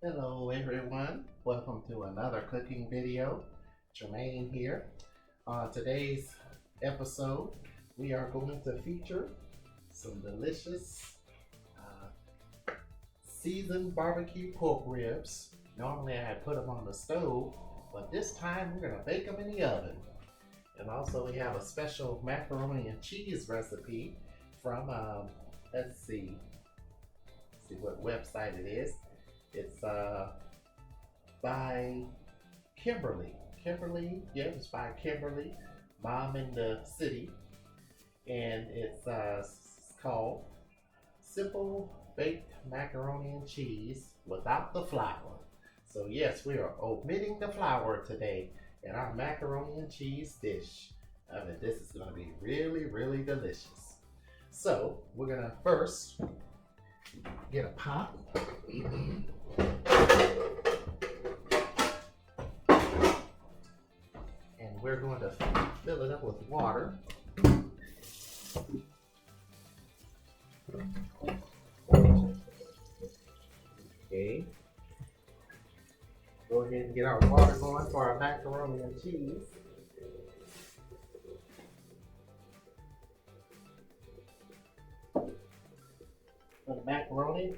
Hello everyone, welcome to another cooking video. Jermaine here. On today's episode, we are going to feature some delicious seasoned barbecue pork ribs. Normally I put them on the stove, but this time we're going to bake them in the oven. And also we have a special macaroni and cheese recipe from, let's see what website it is. It's by Kimberly. It's by Kimberly, Mom in the City. And it's called Simple Baked Macaroni and Cheese Without the Flour. So yes, we are omitting the flour today in our macaroni and cheese dish. I mean, this is gonna be really, really delicious. So we're gonna first get a pot. And we're going to fill it up with water. Okay. Go ahead and get our water going for our macaroni and cheese. For the macaroni,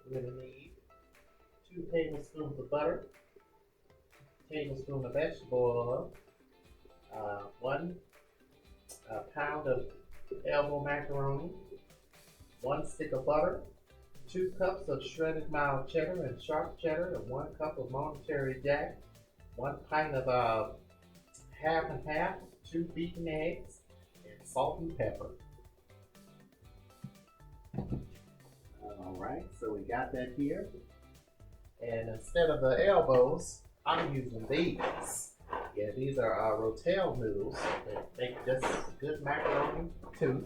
we're going to need 2 tablespoons of butter, 1 tablespoon of vegetable oil, 1 pound of elbow macaroni, 1 stick of butter, 2 cups of shredded mild cheddar and sharp cheddar, and 1 cup of Monterey Jack, 1 pint of half and half, 2 beaten eggs, and salt and pepper. Alright, so we got that here. And instead of the elbows, I'm using these. Yeah, these are Rotel noodles. They make just good macaroni too.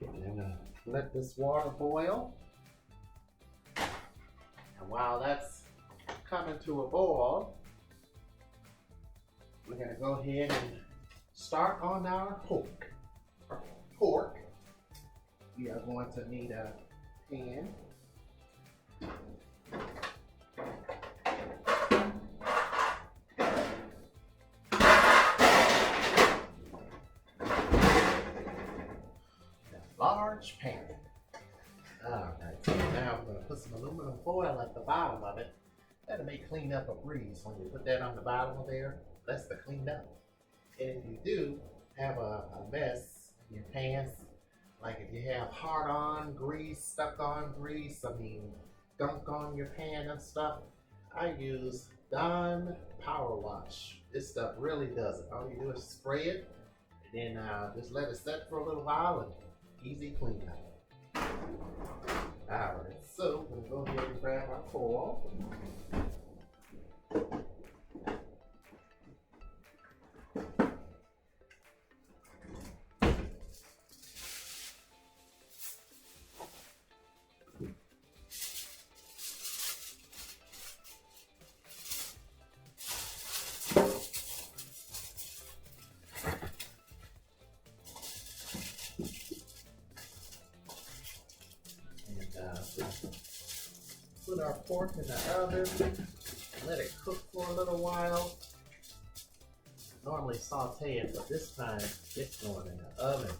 And I'm gonna let this water boil. And while that's coming to a boil, we're gonna go ahead and start on our pork. We are going to need a pan. Large pan. Alright, so now we're going to put some aluminum foil at the bottom of it. That'll make clean up a breeze when you put that on the bottom of there. That's to clean up. And if you do have a mess in your pans, like if you have hard-on grease, stuck-on grease, gunk on your pan and stuff, I use Dawn Power Wash. This stuff really does it. All you do is spray it, and then just let it set for a little while, and easy cleanup. Alright, so we'll go ahead and grab our foil. Put our pork in the oven, let it cook for a little while. Normally saute it, but this time it's going in the oven.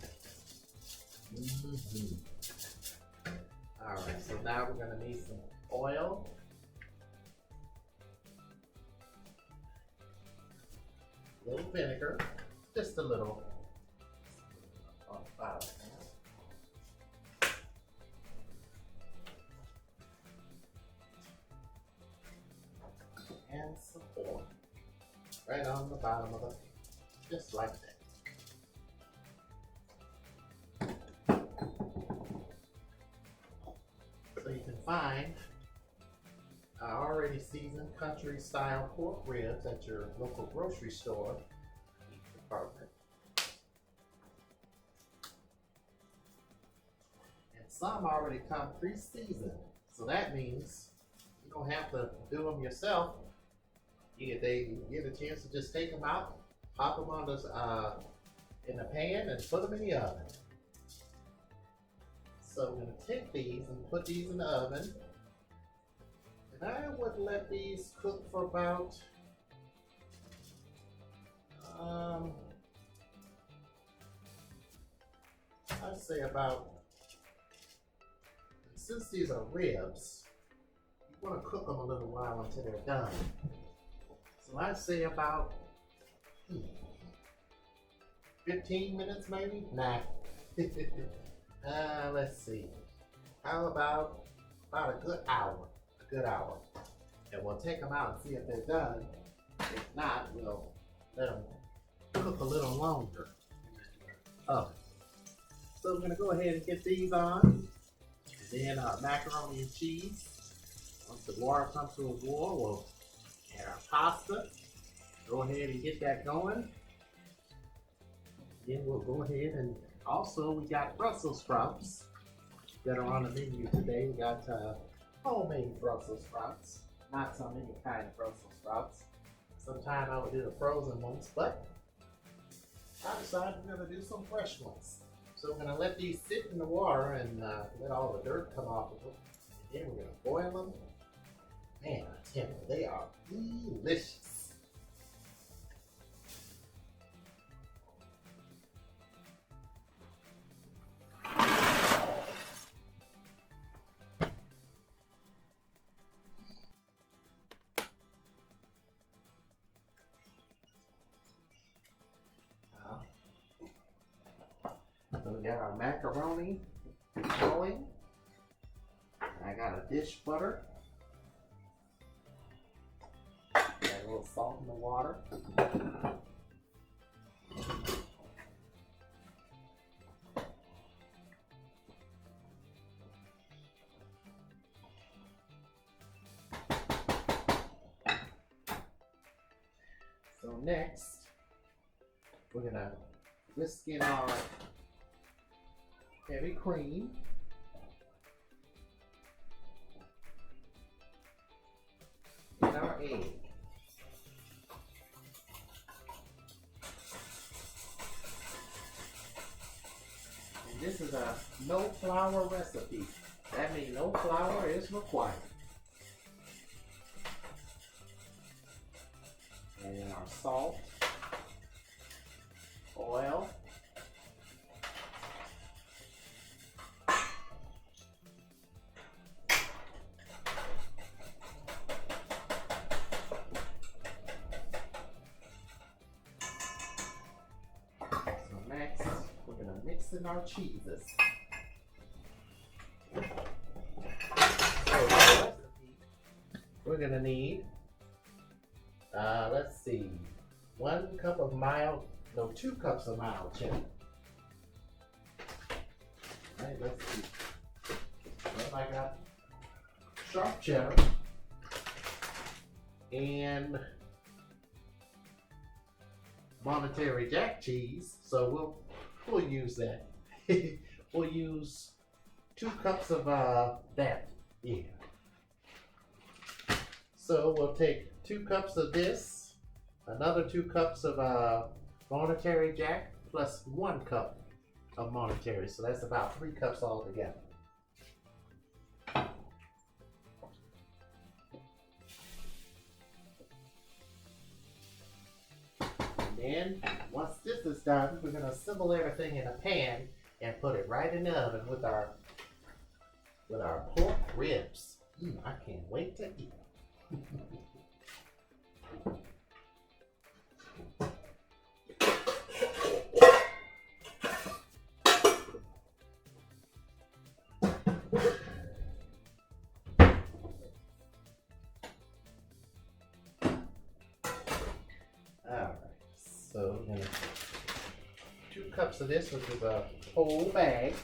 Alright, so now we're going to need some oil. A little vinegar, just a little on the bottom. And some oil right on the bottom of the pan, just like that. So you can find already seasoned country style pork ribs at your local grocery store department. And some already come pre-seasoned, so that means you don't have to do them yourself. You get a chance to just take them out, pop them in the pan, and put them in the oven. So I'm gonna take these and put these in the oven. And I would let these cook for about, I'd say about, since these are ribs, you want to cook them a little while until they're done. So I'd say about 15 minutes maybe? Nah. Let's see. How about a good hour? A good hour. And we'll take them out and see if they're done. If not, we'll let them cook a little longer. Oh. So we're going to go ahead and get these on. And then our macaroni and cheese. Once the water comes to a boil, we'll add our pasta. Go ahead and get that going. Then we'll go ahead and also we got Brussels sprouts that are on the menu today. We got homemade Brussels sprouts, not some any kind of Brussels sprouts. Sometimes I would do the frozen ones, but I decided we're going to do some fresh ones. So we're going to let these sit in the water and let all the dirt come off of them. And then we're going to boil them. Man, I tell you, they are delicious. So we got our macaroni going. I got a dish butter. Got a little salt in the water. So next, we're gonna whisk in our heavy cream. And our egg. And this is a no flour recipe. That means no flour is required. And then our salt, oil, in our cheeses. So we're gonna need, let's see, 2 cups of mild cheddar. Alright, let's see. Well, I got sharp cheddar and Monterey Jack cheese, so we'll use that. We'll use 2 cups of that. Yeah. So we'll take 2 cups of this, another 2 cups of Monterey Jack, plus 1 cup of Monterey. So that's about 3 cups altogether. And then once this is done, we're going to assemble everything in a pan and put it right in the oven with our pork ribs. I can't wait to eat. Alright, so we're gonna 2 cups of this, which is a whole bag.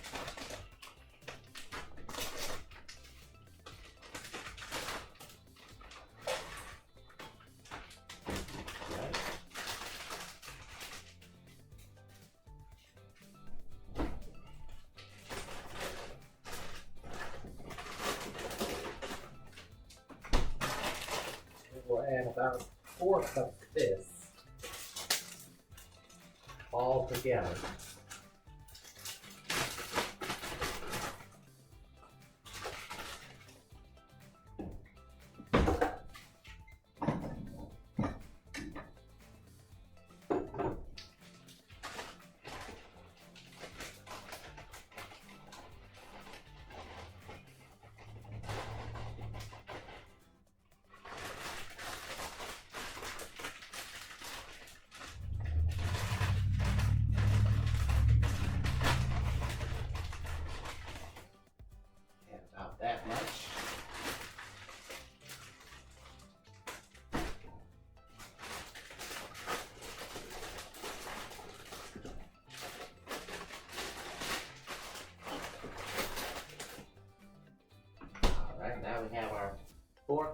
We'll add about 4 cups of this all together.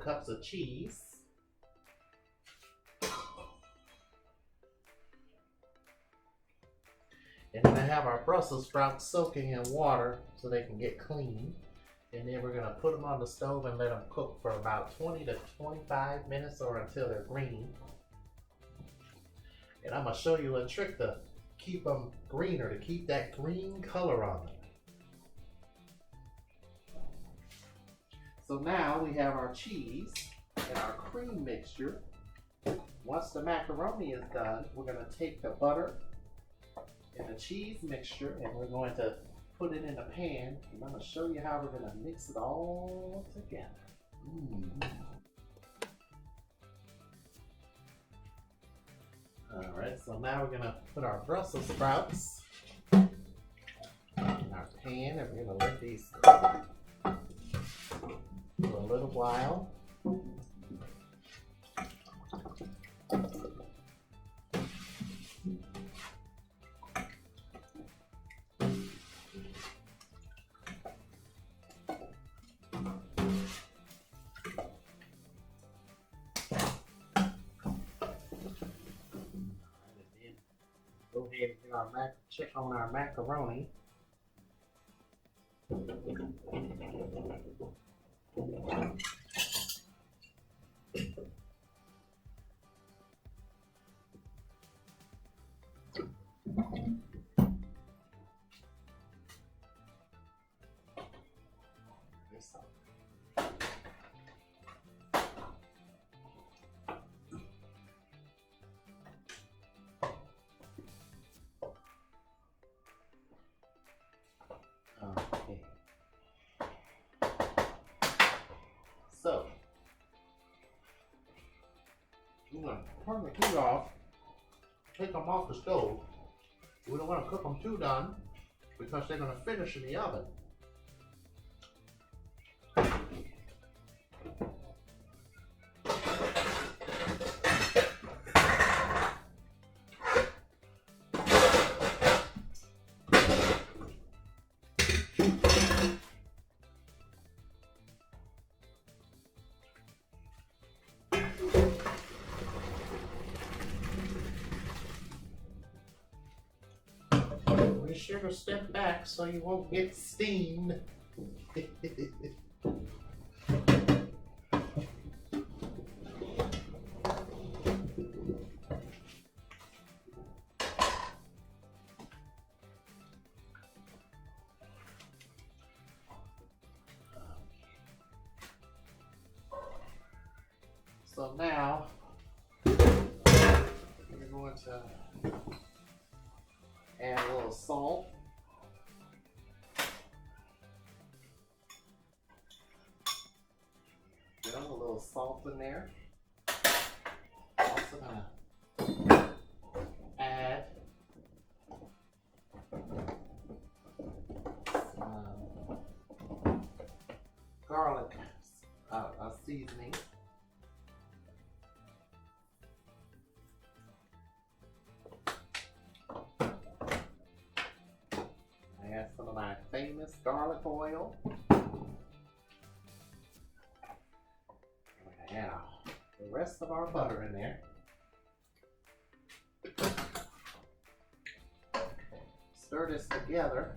cups of cheese. And then I have our Brussels sprouts soaking in water so they can get clean. And then we're going to put them on the stove and let them cook for about 20 to 25 minutes or until they're green. And I'm going to show you a trick to keep them greener, to keep that green color on them. So now we have our cheese and our cream mixture. Once the macaroni is done, we're going to take the butter and the cheese mixture and we're going to put it in a pan, and I'm going to show you how we're going to mix it all together. Alright, so now we're going to put our Brussels sprouts in our pan and we're going to let these cook for a little while. Go ahead and get our check on our macaroni. Okay. So, we're going to turn the heat off, take them off the stove. We don't want to cook them too done because they're going to finish in the oven. Be sure to step back so you won't get steamed. So now we're going to add a little salt. Get a little salt in there. Also gonna add some garlic seasoning. Add some of my famous garlic oil. I'm going to add the rest of our butter in there. Stir this together.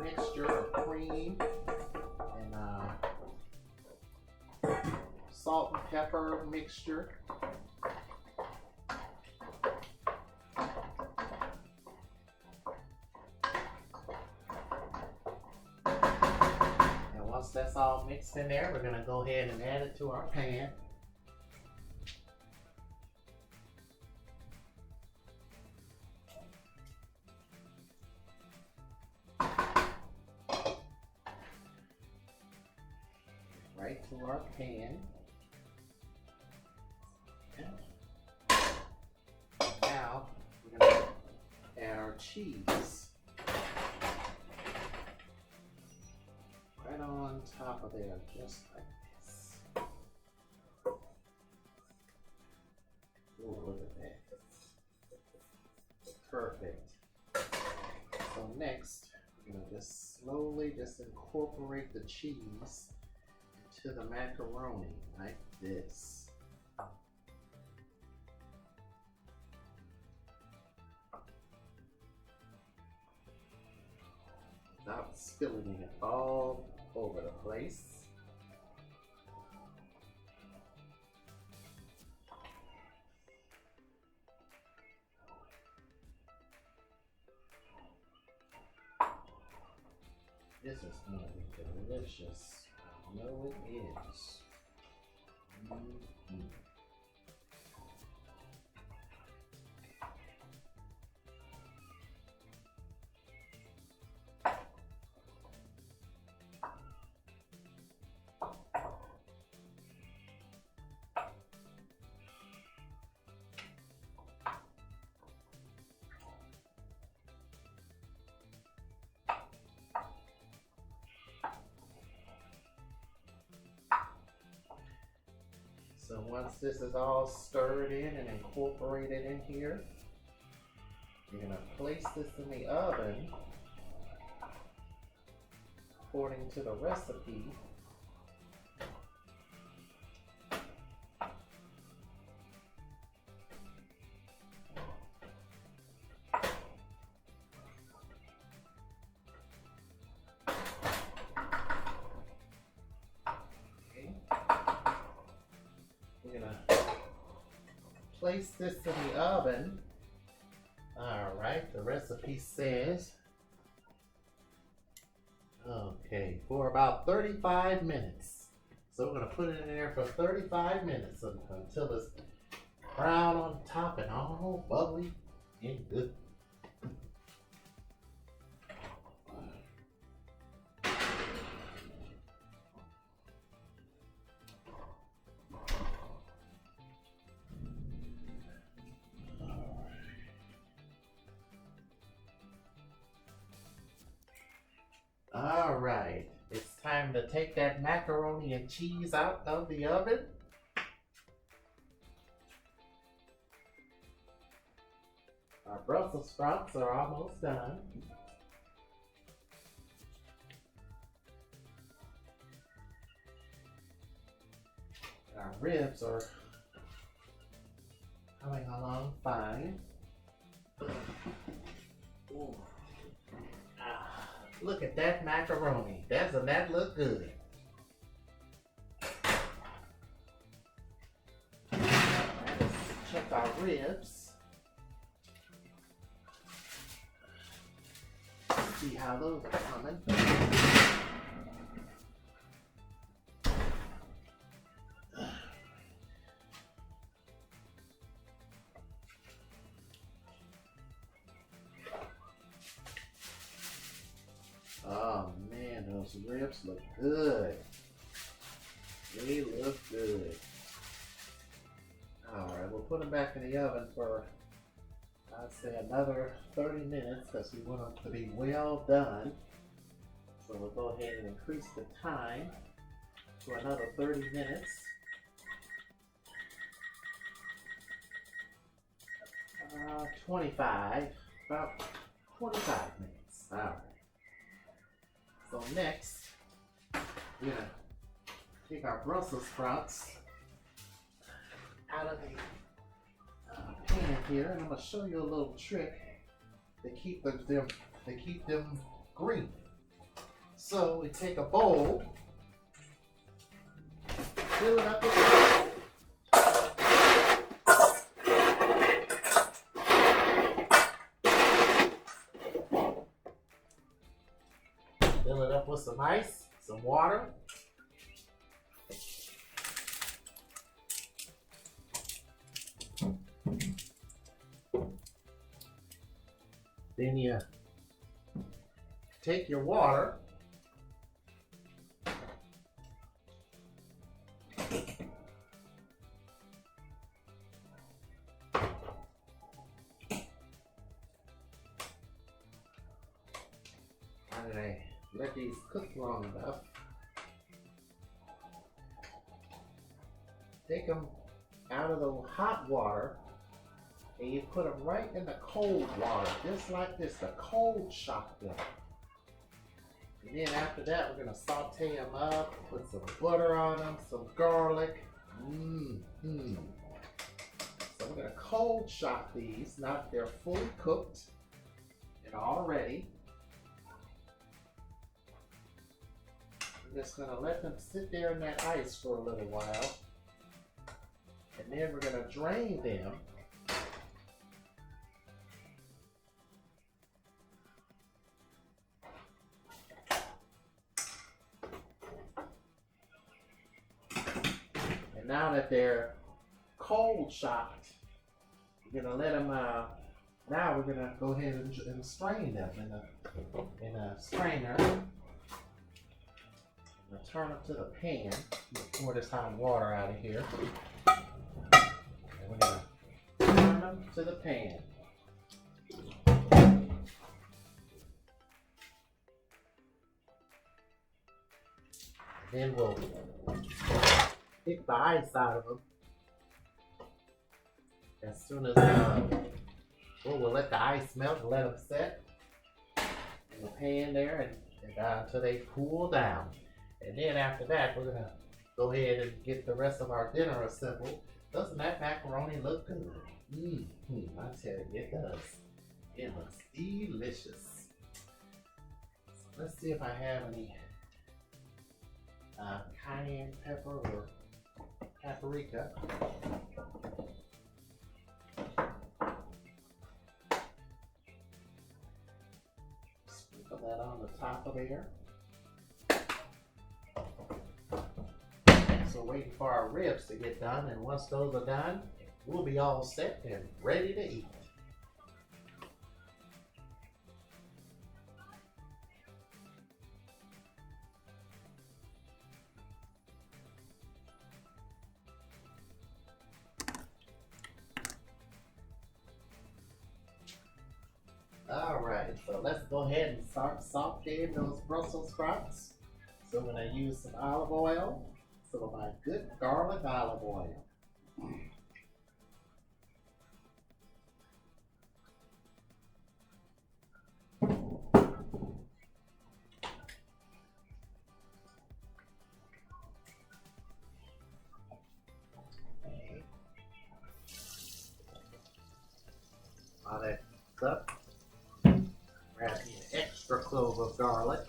Mixture of cream and salt and pepper mixture. And once that's all mixed in there, we're going to go ahead and add it to our pan. Right to our pan. Now we're going to add our cheese. of there, just like this. Ooh, look at that. Perfect. So next, we're gonna just slowly just incorporate the cheese into the macaroni like this. Without spilling it all over the place. This is going to be delicious. I know it is. So once this is all stirred in and incorporated in here, you're going to place this in the oven according to the recipe. Place this in the oven. Alright, the recipe says, okay, for about 35 minutes. So we're going to put it in there for 35 minutes until it's brown on top and all bubbly and good. All right, it's time to take that macaroni and cheese out of the oven. Our Brussels sprouts are almost done. Our ribs are coming along fine. Ooh. Look at that macaroni. Doesn't that look good? Let's check our ribs. See how those are coming. Oh man, those ribs look good. They look good. Alright, we'll put them back in the oven for, I'd say, another 30 minutes because we want them to be well done. So we'll go ahead and increase the time to another 30 minutes. About 25 minutes. Alright. So next, we're going to take our Brussels sprouts out of the pan here, and I'm going to show you a little trick to keep them green. So we take a bowl, fill it up with water. Fill it up with some ice, some water. Then you take your water, let these cook long enough. take them out of the hot water and you put them right in the cold water, just like this, the cold shock them. And then after that, we're gonna saute them up, put some butter on them, some garlic. So we're gonna cold shock these, now that they're fully cooked and all ready. We're just gonna let them sit there in that ice for a little while. And then we're gonna drain them. And now that they're cold shocked, we're gonna let them, now we're gonna go ahead and strain them in a strainer. I'm gonna turn them to the pan. Pour this hot water out of here. And we're gonna turn them to the pan. Then we'll pick the ice out of them. As soon as we'll let the ice melt and let them set in the pan there and until they cool down. And then after that, we're gonna go ahead and get the rest of our dinner assembled. Doesn't that macaroni look good? I tell you, it does. It looks delicious. So let's see if I have any cayenne pepper or paprika. Sprinkle that on the top of there. So we're waiting for our ribs to get done, and once those are done, we'll be all set and ready to eat. All right, so let's go ahead and start sauteing those Brussels sprouts. So I'm going to use some olive oil, some of my good garlic olive oil. Okay. While that cooks up, grab me an extra clove of garlic.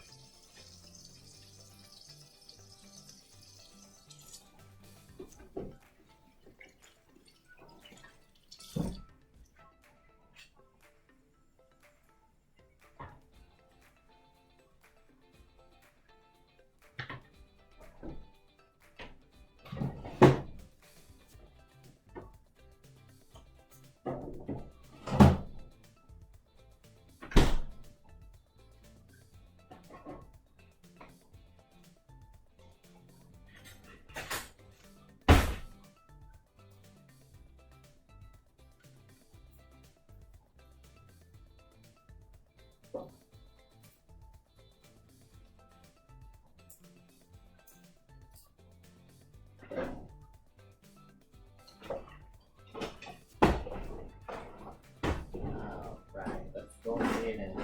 Go ahead and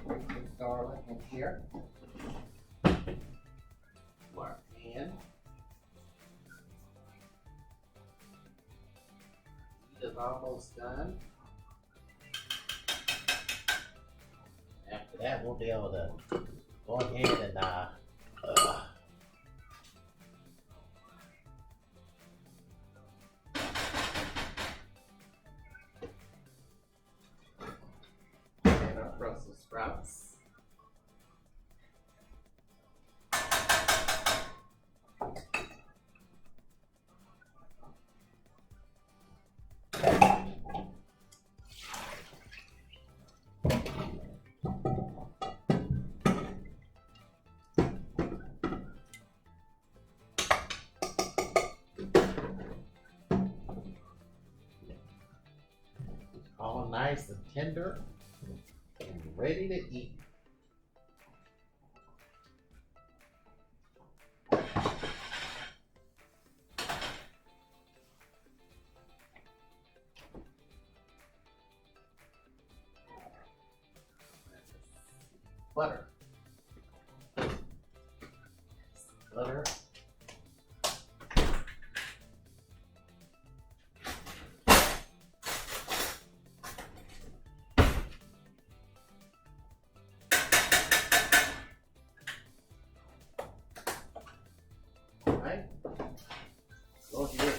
break this garlic in here. Our pan. Meat is almost done. After that, we'll be able to go ahead and Brussels sprouts. All nice and tender and ready to eat. butter. Butter. Alright. Go ahead.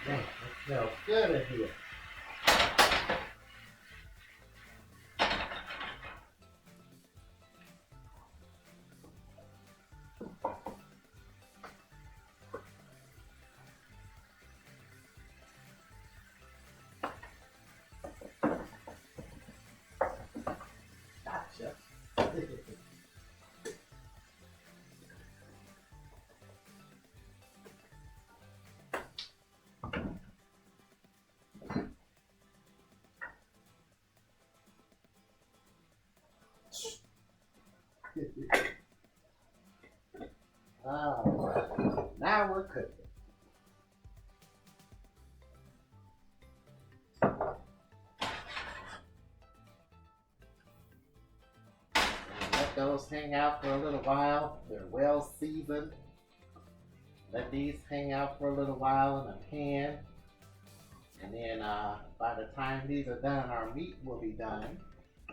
Man, it smells good in here. Gotcha. Alright, now we're cooking. Let those hang out for a little while. They're well seasoned. Let these hang out for a little while in a pan. And then by the time these are done, our meat will be done.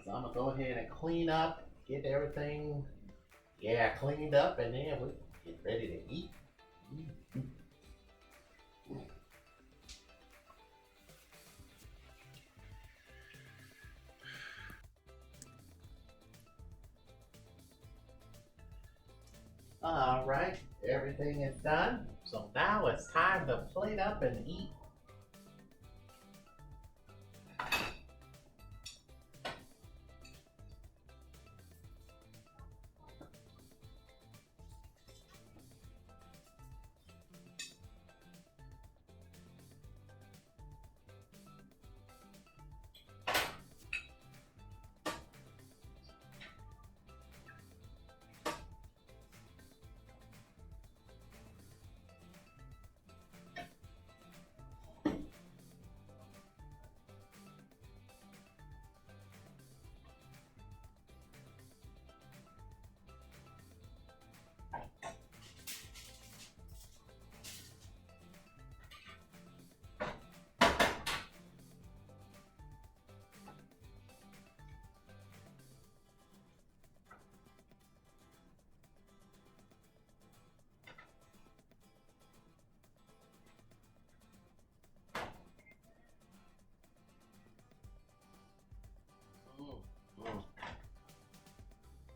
So I'm going to go ahead and clean up, get everything, cleaned up, and then we get ready to eat. All right, everything is done. So now it's time to plate up and eat.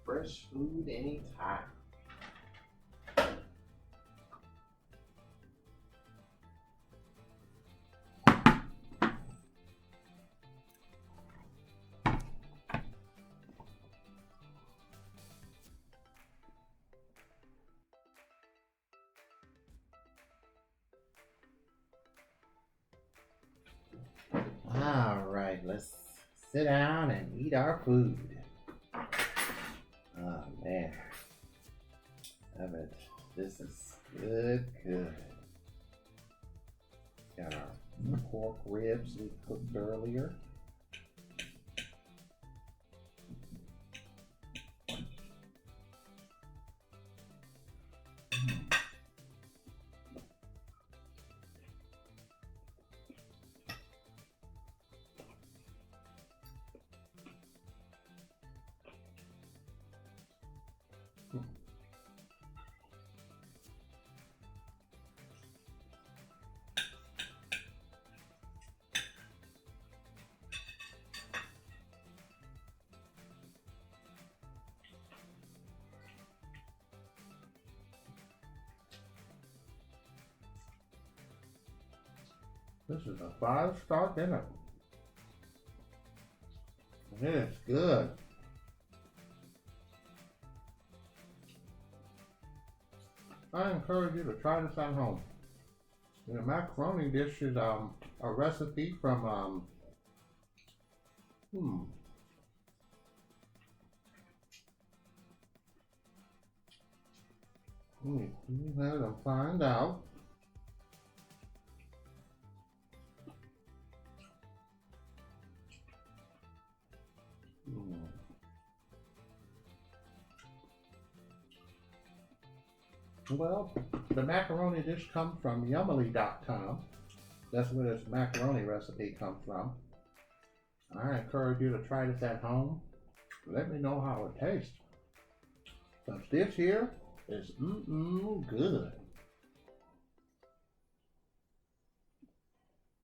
Fresh food anytime. All right, let's sit down and eat our food. Oh man, this is good. Got our pork ribs we cooked earlier. This is a 5-star dinner. It is good. I encourage you to try this at home. The macaroni dish is a recipe from Let them find out. Well, the macaroni dish comes from yummily.com. That's where this macaroni recipe comes from. I encourage you to try this at home. Let me know how it tastes. But this here is good.